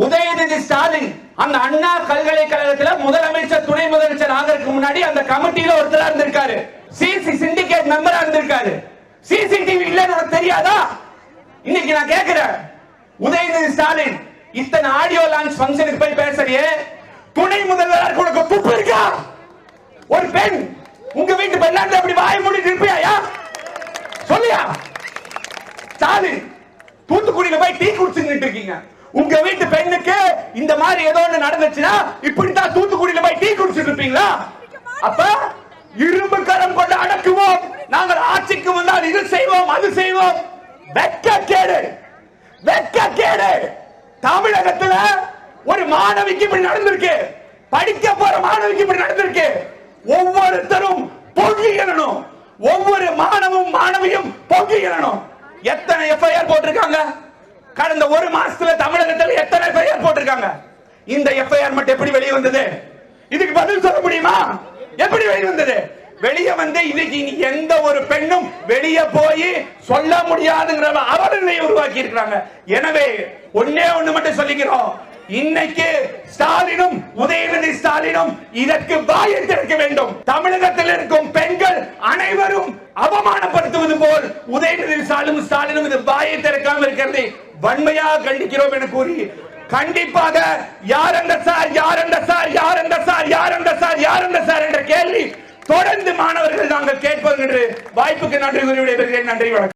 உதயநிதி ஸ்டாலின் அந்த அண்ணா பல்கலைக்கழகத்தில் முதலமைச்சர் துணை முதலமைச்சர் ஆகிறதுக்கு முன்னாடி அந்த கமிட்டியில ஒருத்தரா இருந்திருக்காரு. சிசி சிண்டிகேட் மெம்பரா இருந்திருக்காரு. சிசிடிவி இல்லன்னு உனக்கு தெரியாதா? இன்னைக்கு நான் கேட்கிறேன், உதயநிதி ஸ்டாலின் இத்தனை ஆடியோ லான்ச் ஃபங்க்ஷனுக்கு போய் பேசுறியே, துணை முதல்வராக உனக்கு துப்பு இருக்கா? ஒரு பெண் உங்க வீட்டு பெண்ணாண்ட அப்படி வாய் மூடிட்டு இருப்பியா? சொல்லியா? ஸ்டாலின் தூத்துக்குடியில போய் டீ குடிச்சுட்டு இருக்கீங்க. உங்க வீட்டு பெண்ணுக்கு இந்த மாதிரி ஏதோ ஒன்று நடந்துச்சுன்னா இப்படித்தான் தூத்துக்குடியில போய் டீ குடிச்சிட்டு இருப்பீங்களா? அப்ப இரும்பு கரம் கொண்டு அடக்குவோம், நாங்கள் ஆட்சிக்கு வந்தால் இது செய்வோம் அது செய்வோம். வெட்கக்கேடு, வெட்கக்கேடு. தமிழகத்துல ஒரு மாணவிக்கு இப்படி நடந்திருக்கு, படிக்க போற மாணவிக்கு இப்படி நடந்திருக்கு. ஒவ்வொருத்தரும் பொங்கிடணும், ஒவ்வொரு மாணவியும் பொங்கிடணும். எத்தனை எஃப்ஐஆர் போட்டிருக்காங்க கடந்த ஒரு மாசத்துல? தமிழகத்தில் எத்தனை எஃப்ஐஆர் போட்டிருக்காங்க? இந்த எஃப்ஐஆர் மட்டும் எப்படி வெளியே வந்தது? இதுக்கு பதில் சொல்ல முடியுமா? எப்படி வெளியே வந்தது? வெளியே வந்து இன்னைக்கு எந்த ஒரு பெண்ணும் வெளியே போய் சொல்ல முடியாதுங்கிற அவலநிலையை உருவாக்கி இருக்கிறாங்க. எனவே ஒன்னே ஒண்ணு மட்டும் சொல்லிக்கிறோம், இன்னைக்கு ஸ்டாலினும் உதயநிதி ஸ்டாலினும் இதற்கு வாயை திறக்க வேண்டும். தமிழகத்தில் இருக்கும் பெண்கள் அனைவரும் அவமானப்படுத்துவது போல் உதயநிதி ஸ்டாலினும் இது வாயை திறக்காமல் இருக்கிறது வன்மையாக கண்டிக்கிறோம் என கூறி, கண்டிப்பாக யார் அந்த சார் யார் அந்த சார் யார் அந்த சார் யார் அந்த சார் யார் அந்த சார் என்ற கேள்வி தொடர்ந்து மாணவர்கள் நாங்கள் கேட்பது என்று வாய்ப்புக்கு நன்றி கூறி விடைபெறுகிறேன். நன்றி, வணக்கம்.